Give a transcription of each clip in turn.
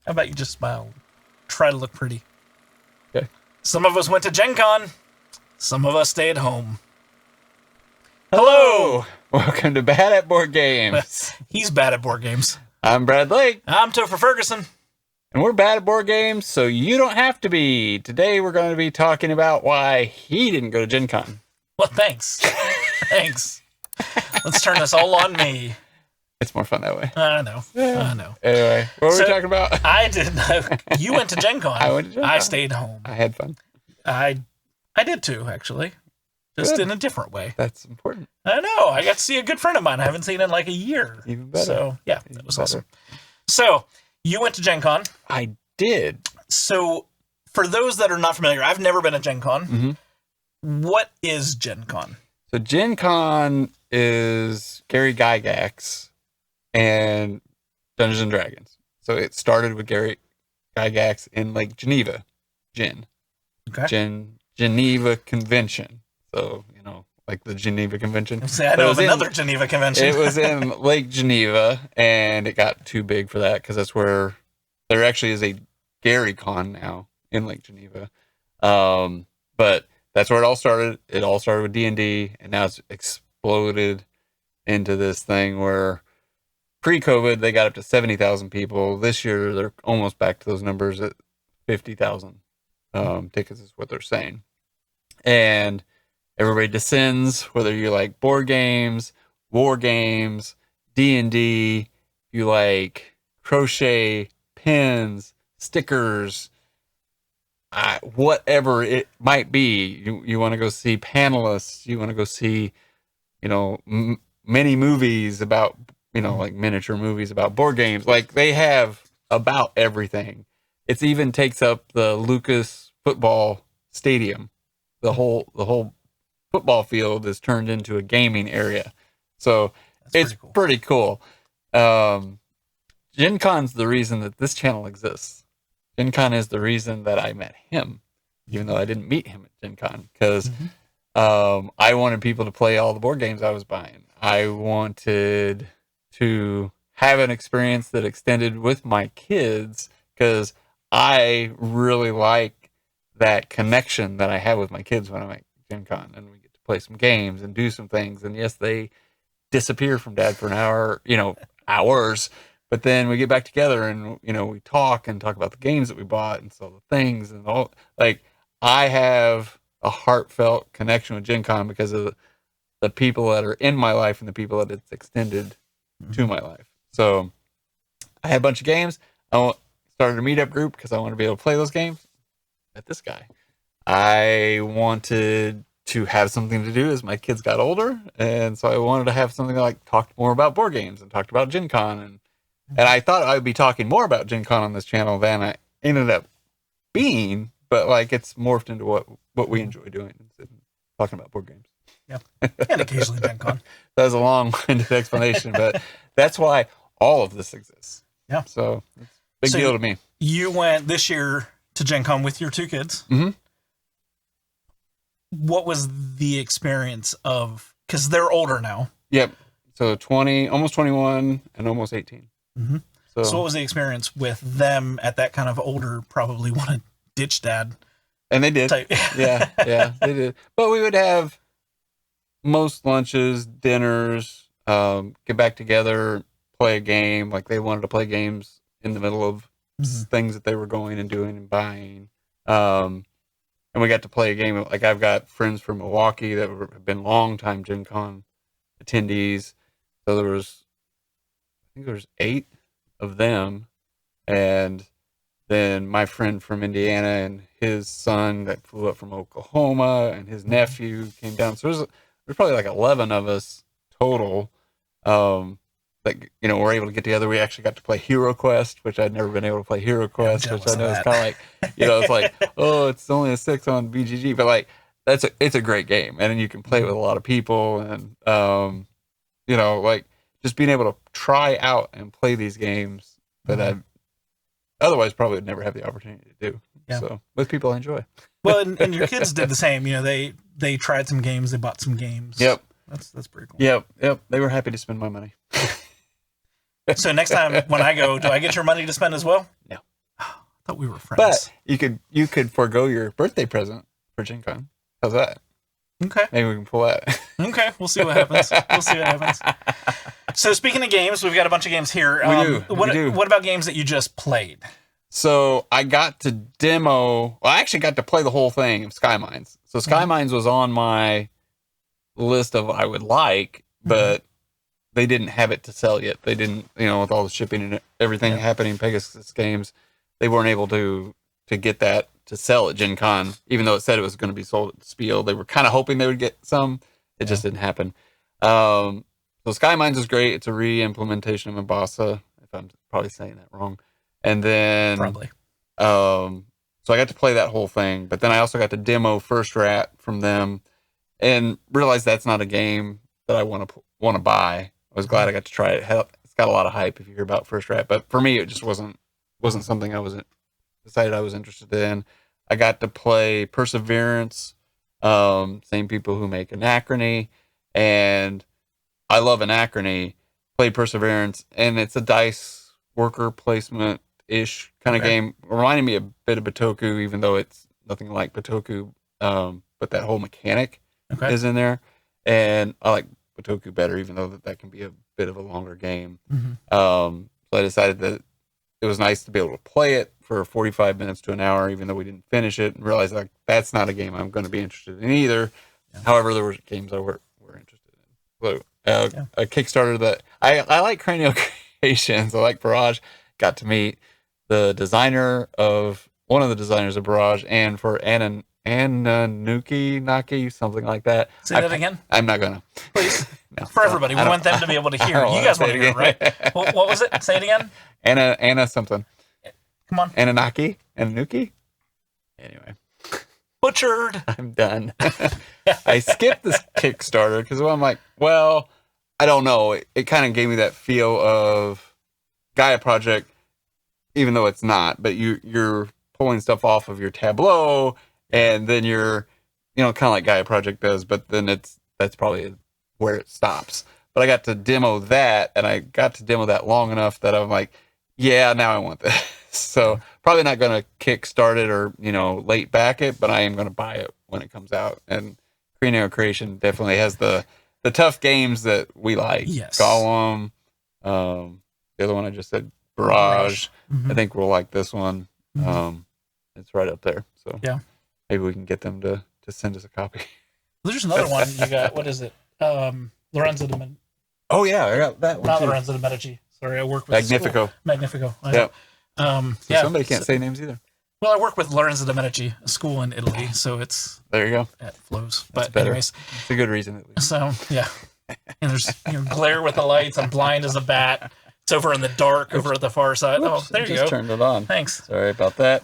How about you just smile? Try to look pretty. Okay. Some of us went to Gen Con. Some of us stayed home. Hello! Welcome to Bad at Board Games. He's bad at board games. I'm Brad Lake. I'm Topher Ferguson. And we're bad at board games, so you don't have to be. Today we're going to be talking about why he didn't go to Gen Con. Well, thanks. Thanks. Let's turn this all on me. It's more fun that way. I know. Anyway, what were we talking about? I didn't. You went to Gen Con. I went to Gen Con. I stayed home. I had fun. I did too, actually. Just in a different way. That's important. I know. I got to see a good friend of mine I haven't seen in like a year. Even better. So, yeah, that was awesome. So, you went to Gen Con. I did. So, for those that are not familiar, I've never been at Gen Con. Mm-hmm. What is Gen Con? So, Gen Con is Gary Gygax and Dungeons and Dragons. So, it started with Gary Gygax in Lake Geneva. Okay. Geneva Convention. So, like the Geneva Convention. I know of another Geneva Convention. It was in Lake Geneva, and it got too big for that because that's where there actually is a Gary Con now in Lake Geneva. But that's where it all started. It all started with D&D, and now it's exploded into this thing where pre-COVID, they got up to 70,000 people. This year, they're almost back to those numbers at 50,000 tickets is what they're saying. And everybody descends, whether you like board games, war games, D&D, you like crochet, pins, stickers, whatever it might be. You want to go see panelists, you want to go see, many movies about, like miniature movies about board games. Like they have about everything. It even takes up the Lucas football stadium. The whole football field is turned into a gaming area. So it's pretty cool. Gen Con's the reason that this channel exists. Gen Con is the reason that I met him, even though I didn't meet him at Gen Con, because I wanted people to play all the board games I was buying. I wanted to have an experience that extended with my kids, because I really like that connection that I have with my kids when I'm at Gen Con, and we get to play some games and do some things. And yes, they disappear from dad for an hour, hours, but then we get back together and, we talk about the games that we bought and sell the things and all. Like, I have a heartfelt connection with Gen Con because of the people that are in my life and the people that it's extended to my life. So I had a bunch of games. I started a meetup group because I want to be able to play those games. Met this guy. I wanted to have something to do as my kids got older, and so I wanted to have something that like talked more about board games and talked about Gen Con, and I thought I would be talking more about Gen Con on this channel than I ended up being, but like it's morphed into what we enjoy doing, talking about board games. Yeah, and occasionally Gen Con. That was a long-winded explanation, but that's why all of this exists. Yeah. So it's a big deal to me. You went this year to Gen Con with your two kids. Mm-hmm. What was the experience of, because they're older now. Yep. So 20, almost 21 and almost 18. Mm-hmm. So what was the experience with them at that kind of older, probably want to ditch dad? And they did. Type. Yeah, they did. But we would have most lunches, dinners, get back together, play a game. Like they wanted to play games in the middle of things that they were going and doing and buying. And we got to play a game. Like I've got friends from Milwaukee that have been long-time Gen Con attendees. So there was 8 of them. And then my friend from Indiana and his son that flew up from Oklahoma and his nephew came down. So there's probably like 11 of us total. We're able to get together. We actually got to play Hero Quest, which I'd never been able to play Hero Quest, which I know is kind of like, it's like, oh, it's only a 6 on BGG, but like, it's a great game. And then you can play it with a lot of people. And, like just being able to try out and play these games that I otherwise probably would never have the opportunity to do. Yeah. So with people I enjoy. Well, and your kids did the same. They tried some games. They bought some games. Yep. That's pretty cool. Yep. They were happy to spend my money. So next time when I go, do I get your money to spend as well? No. thought we were friends. But you could forego your birthday present for Gen Con. How's that? Okay. Maybe we can pull that. Okay, we'll see what happens. So speaking of games, we've got a bunch of games here. We do. What about games that you just played? So I got to demo. Well, I actually got to play the whole thing of Skymines. So Skymines was on my list of I would like, but they didn't have it to sell yet. They didn't, with all the shipping and everything happening, Pegasus Games, they weren't able to get that to sell at Gen Con, even though it said it was going to be sold at Spiel. They were kind of hoping they would get some. It just didn't happen. So Skymines is great. It's a re-implementation of Mbasa, if I'm probably saying that wrong. And then probably. So I got to play that whole thing, but then I also got to demo First Rat from them, and realized that's not a game that I want to buy. I was glad I got to try it. It's got a lot of hype if you hear about First Rat, but for me, it just wasn't something I was decided I was interested in. I got to play Perseverance, same people who make Anachrony, and I love Anachrony. Played Perseverance, and it's a dice worker placement-ish kind of game. Reminding me a bit of Batoku, even though it's nothing like Batoku, but that whole mechanic is in there. And I like Batoku better, even though that can be a bit of a longer game. So I decided that it was nice to be able to play it for 45 minutes to an hour, even though we didn't finish it, and realized like that's not a game I'm going to be interested in either. However, there were games I were interested in. So a Kickstarter that I like Cranio Creations. I like Barrage. Got to meet one of the designers of Barrage, and for Anunnaki, something like that. Say that again? I'm not gonna. Please. No, for everybody. We want them to be able to hear. You guys want to hear it, right? What was it? Say it again? Anna something. Come on. Anunnaki? Anyway. Butchered. I'm done. I skipped this Kickstarter because I'm like, well, I don't know. It kind of gave me that feel of Gaia Project, even though it's not. But you're pulling stuff off of your Tableau, and then you're, kind of like Gaia Project does. But then that's probably where it stops. But I got to demo that, and I got to demo that long enough that I'm like, yeah, now I want this. So probably not going to kickstart it or, late back it, but I am going to buy it when it comes out. And Cranio Creation definitely has the tough games that we like. Yes. Golem, the other one I just said, Barrage. I think we'll like this one. It's right up there. So maybe we can get them to send us a copy. There's another one you got. What is it? Lorenzo de Medici. Oh, yeah, I got that one. Not too. Lorenzo de Medici. Sorry, I work with Magnifico. Magnifico. Yep. So somebody can't say names either. Well, I work with Lorenzo de Medici, a school in Italy, so it's there. You go. It flows. That's But better. anyways, it's a good reason at least. So and there's glare with the lights. I'm blind as a bat. It's over in the dark, over at the far side. Oops, there you just go. Turned it on. Thanks. Sorry about that.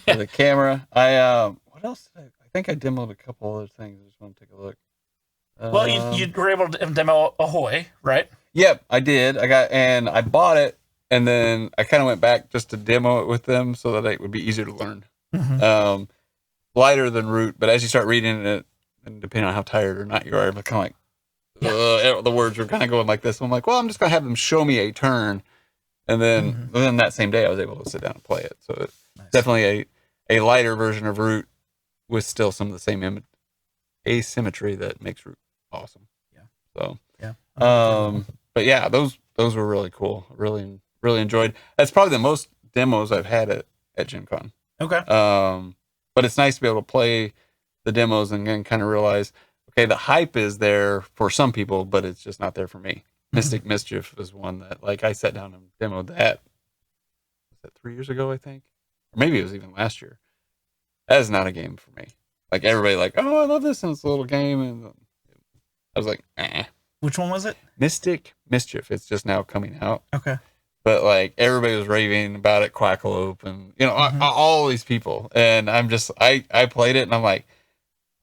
For the camera, what else did I think I demoed a couple other things. I just want to take a look. Well, you were able to demo Ahoy, right? Yep, I did. I bought it, and then I kind of went back just to demo it with them so that it would be easier to learn. Lighter than Root, but as you start reading it, and depending on how tired or not you are, I'm kind of like, the words were kind of going like this. I'm like, well, I'm just going to have them show me a turn. And then, that same day, I was able to sit down and play it. So it's definitely a lighter version of Root with still some of the same asymmetry that makes Root awesome. So, but yeah, those were really cool. Really, really enjoyed. That's probably the most demos I've had at Gen Con. Okay. But it's nice to be able to play the demos and then kind of realize, okay, the hype is there for some people, but it's just not there for me. Mystic Mischief was one that, like, I sat down and demoed that. Was that 3 years ago, I think? Or maybe it was even last year. That is not a game for me. Like, everybody like, oh, I love this, and it's a little game, and I was like, eh. Which one was it? Mystic Mischief. It's just now coming out. Okay. But, like, everybody was raving about it, Quackalope, and, all these people. And I'm just, I played it, and I'm like,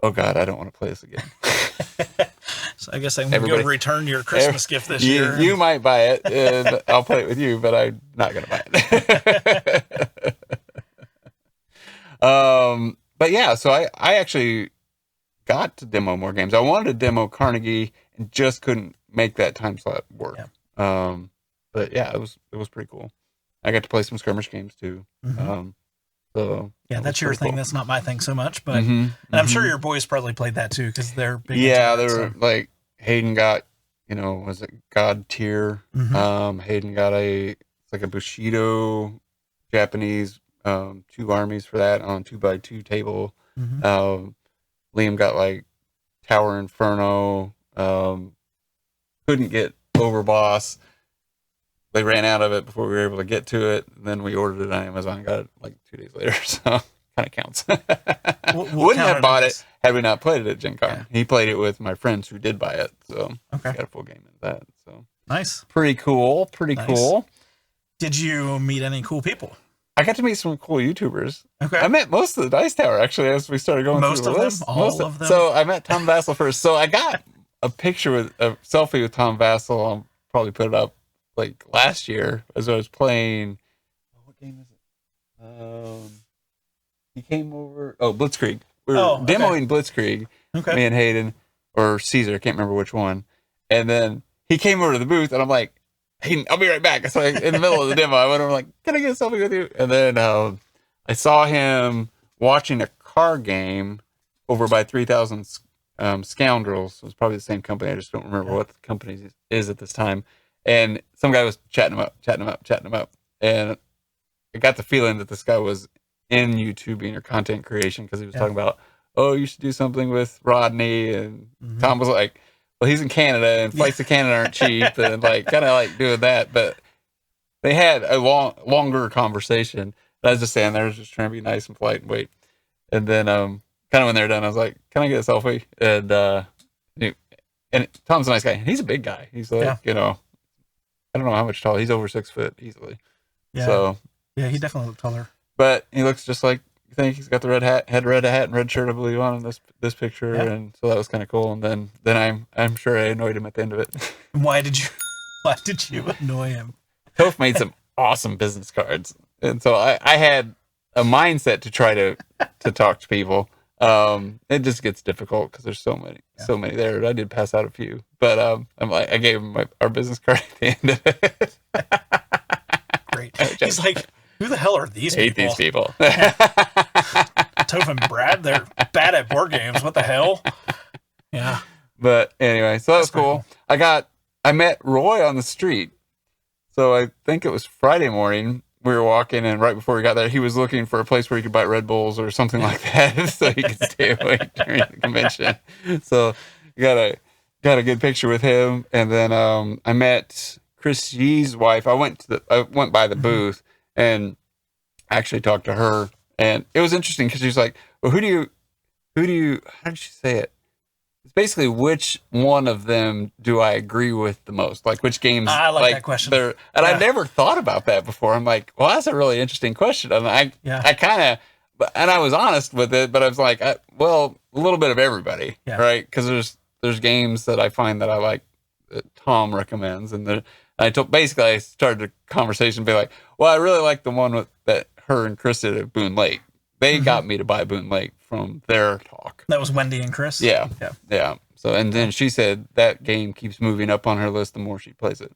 oh, God, I don't want to play this again. So I guess I'm going to go return your Christmas gift this year. You might buy it, and I'll play it with you, but I'm not going to buy it. But, yeah, so I actually got to demo more games. I wanted to demo Carnegie and just couldn't make that time slot work. Yeah. But yeah, it was pretty cool. I got to play some skirmish games too. So yeah, that's your thing. cool. That's not my thing so much, but and I'm sure your boys probably played that too because they're big. Yeah, into they were like Hayden got, was it Godtear? Hayden got it's like a Bushido Japanese 2 armies for that on 2x2 table. Liam got like Tower Inferno. Couldn't get Overboss. They ran out of it before we were able to get to it. And then we ordered it on Amazon and got it like 2 days later. So kind of counts. Wouldn't have bought it had we not played it at Gen Con. Yeah. He played it with my friends who did buy it. So got a full game of that. So nice. Pretty cool. Cool. Did you meet any cool people? I got to meet some cool YouTubers. Okay. I met most of the Dice Tower actually as we started going through the list. All of them? So I met Tom Vasel first. So I got a picture with a selfie with Tom Vasel. I'll probably put it up like last year as I was playing. What game is it? He came over. Oh, Blitzkrieg. We were demoing Blitzkrieg. Okay. Me and Hayden or Caesar. I can't remember which one. And then he came over to the booth, and I'm like, "Hayden, I'll be right back." So in the middle of the demo, I went over like, "Can I get a selfie with you?" And then I saw him watching a car game over by 3000 Scoundrels. It was probably the same company. I just don't remember what the company is at this time. And some guy was chatting him up. And I got the feeling that this guy was in YouTubing or content creation because he was talking about, you should do something with Rodney. And Tom was like, well, he's in Canada and flights to Canada aren't cheap. And like, kind of like doing that. But they had a longer conversation. And I was just standing there, just trying to be nice and polite and wait. And then kind of when they're done, I was like, can I get a selfie? And Tom's a nice guy. He's a big guy. He's like, I don't know how much tall. He's over 6 foot easily. Yeah. So yeah, he definitely looked taller. But he looks just like you think. He's got the red hat and red shirt, I believe, on in this picture, and so that was kind of cool. And then I'm sure I annoyed him at the end of it. Why did you annoy him? Toph made some awesome business cards, and so I had a mindset to try to talk to people. It just gets difficult because there's so many there. I did pass out a few, but I gave him our business card at the end of it. Great. He's like, who the hell are these people? Hate these people. Toph and Brad, they're bad at board games. What the hell? Yeah. But anyway, so that was cool. I met Roy on the street. So I think it was Friday morning. We were walking, and right before we got there, he was looking for a place where he could buy Red Bulls or something like that, so he could stay awake during the convention. So got a good picture with him, and then I met Chris Yi's wife. I went by the booth and actually talked to her, and it was interesting because she was like, "Well, who do you? How did she say it? It's basically which one of them do I agree with the most? Like which games?" I like that question. And I never thought about that before. I'm like, well, that's a really interesting question. And I kind of, and I was honest with it, but I was like, well, a little bit of everybody, right? Because there's games that I find that I like that Tom recommends, and I started a conversation, be like, well, I really like the one that her and Chris did at Boonlake. They got me to buy Boonlake from their talk. That was Wendy and Chris? Yeah. So, and then she said that game keeps moving up on her list the more she plays it.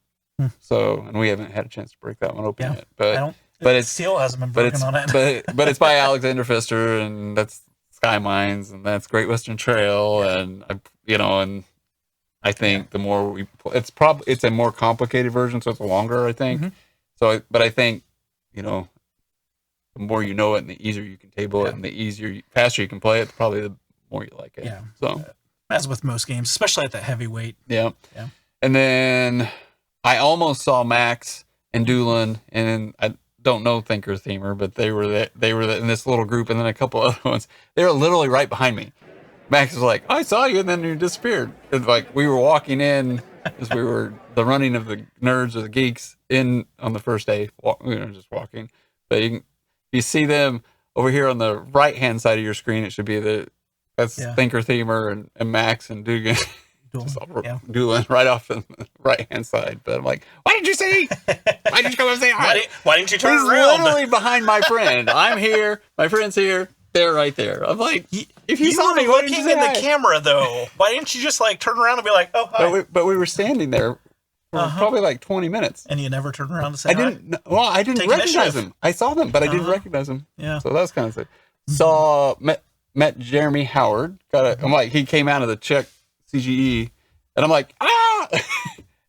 So, and we haven't had a chance to break that one open yet. But it still hasn't been broken on it. but it's by Alexander Pfister, and that's Skymines, and that's Great Western Trail, and I think the more we play, it's a more complicated version, so it's longer, I think. So, but I think, the more you know it and the easier you can table it and the faster you can play it, probably the more you like it. Yeah. So as with most games, especially at that heavyweight. Yeah. And then I almost saw Max and Doolin, and I don't know Thinker Themer, but they were in this little group, and then a couple other ones. They were literally right behind me. Max was like, I saw you, and then you disappeared. And like we were walking in as we were the running of the nerds or the geeks in on the first day, just walking. But you see them over here on the right hand side of your screen. It should be that's Thinker Themer and Max and Dugan. Doolin right off the right hand side. But I'm like, why didn't you see? Why didn't you come and say hi? Why didn't you turn He's around? Literally behind my friend. I'm here. My friend's here. They're right there. I'm like, if you saw me, why didn't you say in the camera though? Why didn't you just like turn around and be like, oh hi? But we were standing there for probably like 20 minutes. And you never turned around to say hi? I didn't recognize them. I saw them, but I didn't recognize them. Yeah. So that was kind of sick. Met Jeremy Howard. I'm like, he came out of the Czech CGE, and I'm like, ah!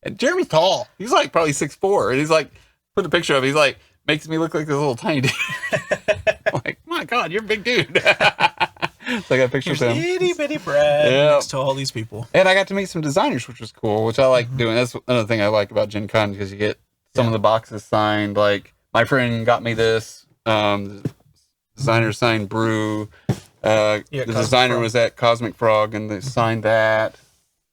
And Jeremy's tall. He's like probably 6'4", and he's like, put a picture of him. He's like, makes me look like this little tiny dude. I'm like, my God, you're a big dude. So I got pictures of him. Itty bitty Brad next to all these people. And I got to meet some designers, which was cool, which I like doing. That's another thing I like about Gen Con, because you get some of the boxes signed. Like, my friend got me this. The designer signed Brew. The designer was at Cosmic Frog, and they signed that.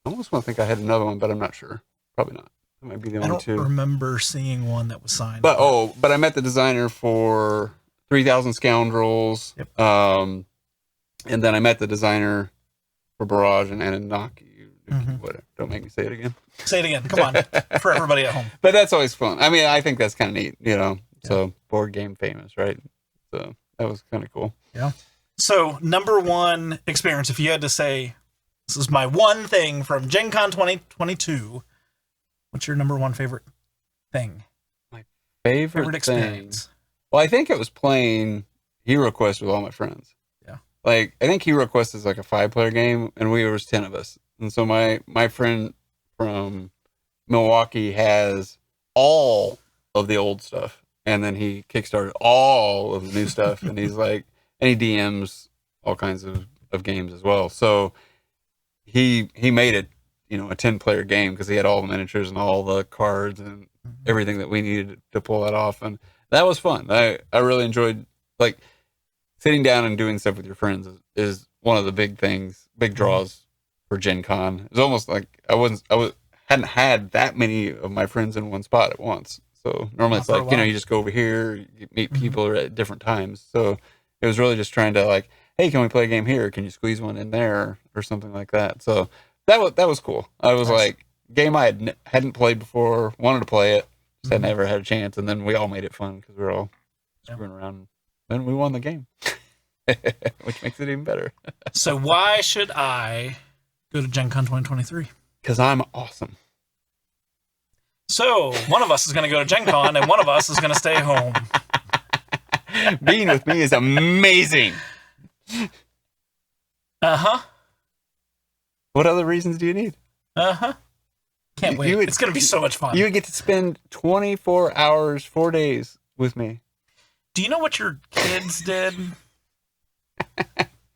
I almost want to think I had another one, but I'm not sure. Probably not. That might be the only two. I don't remember seeing one that was signed. But I met the designer for 3,000 Scoundrels. Yep. And then I met the designer for Barrage and Anunnaki. Whatever. Don't make me say it again. Say it again. Come on. For everybody at home. But that's always fun. I mean, I think that's kind of neat, you know. Yeah. So, board game famous, right? So, that was kind of cool. Yeah. So, number one experience, if you had to say, this is my one thing from Gen Con 2022, what's your number one favorite thing? My favorite experience? Well, I think it was playing Hero Quest with all my friends. Like, I think Hero Quest is like a 5-player game, and we was 10 of us. And so my friend from Milwaukee has all of the old stuff, and then he kickstarted all of the new stuff, and he's like, and he DMs all kinds of games as well. So he made it, you know, a 10-player game, because he had all the miniatures and all the cards and everything that we needed to pull that off, and that was fun. I really enjoyed, like, sitting down and doing stuff with your friends is one of the big draws for Gen Con. It's almost like I hadn't had that many of my friends in one spot at once. So normally it's like, you know, you just go over here, you meet people at different times. So it was really just trying to, like, hey, can we play a game here? Can you squeeze one in there or something like that? So that was cool. I was like, game I hadn't played before, wanted to play it, just had never had a chance, and then we all made it fun because we were all screwing around. And we won the game, which makes it even better. So why should I go to Gen Con 2023? Because I'm awesome. So one of us is going to go to Gen Con, and one of us is going to stay home. Being with me is amazing. Uh-huh. What other reasons do you need? Uh-huh. Can't wait. It's going to be so much fun. You would get to spend 24 hours, 4 days with me. Do you know what your kids did?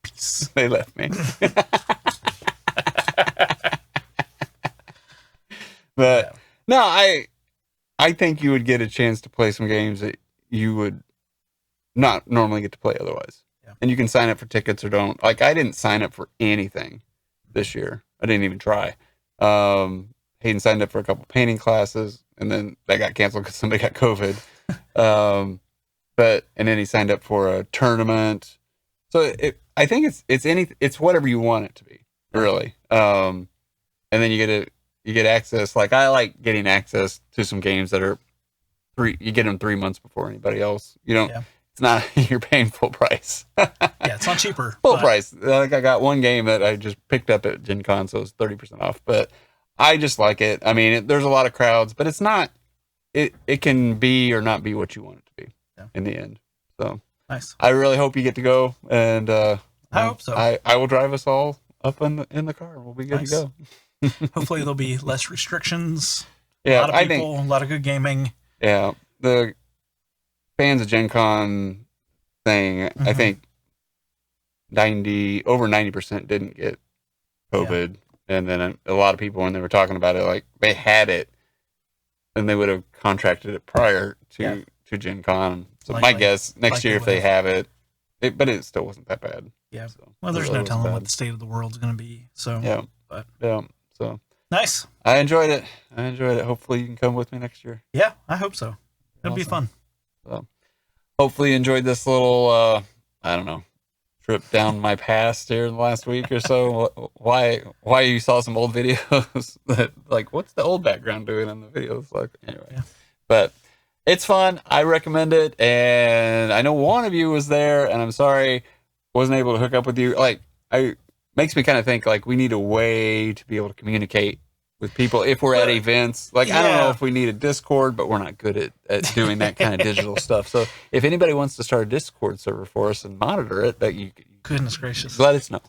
Peace. They left me. But no, I think you would get a chance to play some games that you would not normally get to play otherwise. Yeah. And you can sign up for tickets or don't. Like, I didn't sign up for anything this year. I didn't even try. Hayden signed up for a couple painting classes, and then that got canceled because somebody got COVID. And then he signed up for a tournament. So I think it's whatever you want it to be, really. And then you get access. Like, I like getting access to some games that are you get them 3 months before anybody else. You don't. Yeah. It's not, you're paying full price. Yeah, it's not cheaper. Full price. Like, I got one game that I just picked up at Gen Con, so it's 30% off. But I just like it. I mean, there's a lot of crowds, but it's not. It can be or not be what you want it to be in the end. So nice. I really hope you get to go, and I hope so. I will drive us all up in the car. We'll be good to go. Hopefully there'll be less restrictions. Yeah, a lot of people, a lot of good gaming. Yeah, the fans of Gen Con thing, I think over 90% didn't get COVID, and then a lot of people, when they were talking about it, like, they had it, and they would have contracted it prior to Gen Con. So my guess, next year, if they have it, but it still wasn't that bad. Yeah. So well, there's no telling what the state of the world's going to be. So so nice. I enjoyed it. Hopefully you can come with me next year. Yeah, I hope so. It'll be fun. So hopefully you enjoyed this little trip down my past here in the last week or so. Why you saw some old videos that, like, what's the old background doing in the videos? Like, anyway. But it's fun. I recommend it. And I know one of you was there, and I'm sorry wasn't able to hook up with you. Like, makes me kind of think, like, we need a way to be able to communicate with people if we're at events. Like, I don't know Yeah. if we need a Discord, but we're not good at doing that kind of digital stuff. So if anybody wants to start a Discord server for us and monitor it, that you Goodness gracious. let us know.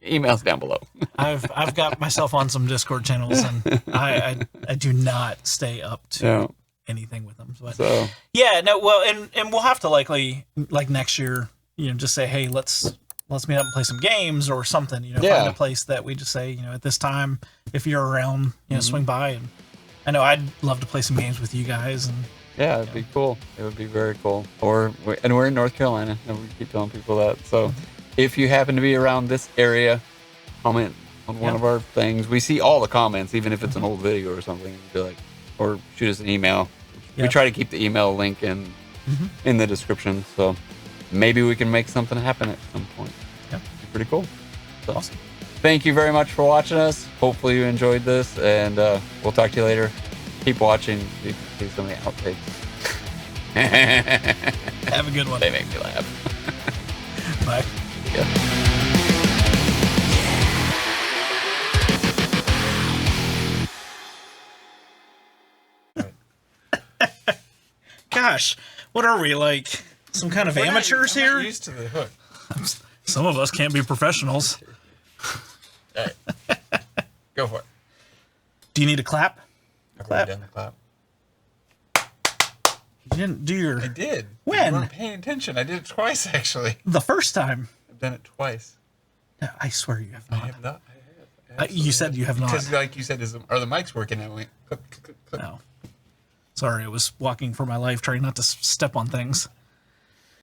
Emails down below. I've got myself on some Discord channels, and I do not stay up to Yeah. anything with them. But So yeah, no, well, and we'll have to likely, like next year, just say, hey, let's meet up and play some games or something. Yeah. Find a place that we just say, at this time, if you're around, swing by. And I know I'd love to play some games with you guys. And yeah, it'd be cool. It would be very cool. And we're in North Carolina, and we keep telling people that. So if you happen to be around this area, comment on one of our things. We see all the comments, even if it's an old video or something. And be like, or shoot us an email. We try to keep the email link in the description. So maybe we can make something happen at some point. Yeah. It'd be pretty cool. So, awesome. thank you very much for watching us. Hopefully you enjoyed this, and we'll talk to you later. Keep watching so you can see some of the outtakes. Have a good one. They make me laugh. Bye. Yeah. Gosh, what are we, like some kind of amateurs here? I'm used to the hook. Some of us can't be professionals. All right. Go for it. Do you need a clap? I've Clap. already done the clap. You didn't do your I did. When? You weren't paying attention. I did it twice, actually. the first time. I've done it twice. No, I swear you have I not. have not. You said you have not. Because, like you said, are the mics working? I went, click, click, click. No. Sorry, I was walking for my life, trying not to step on things.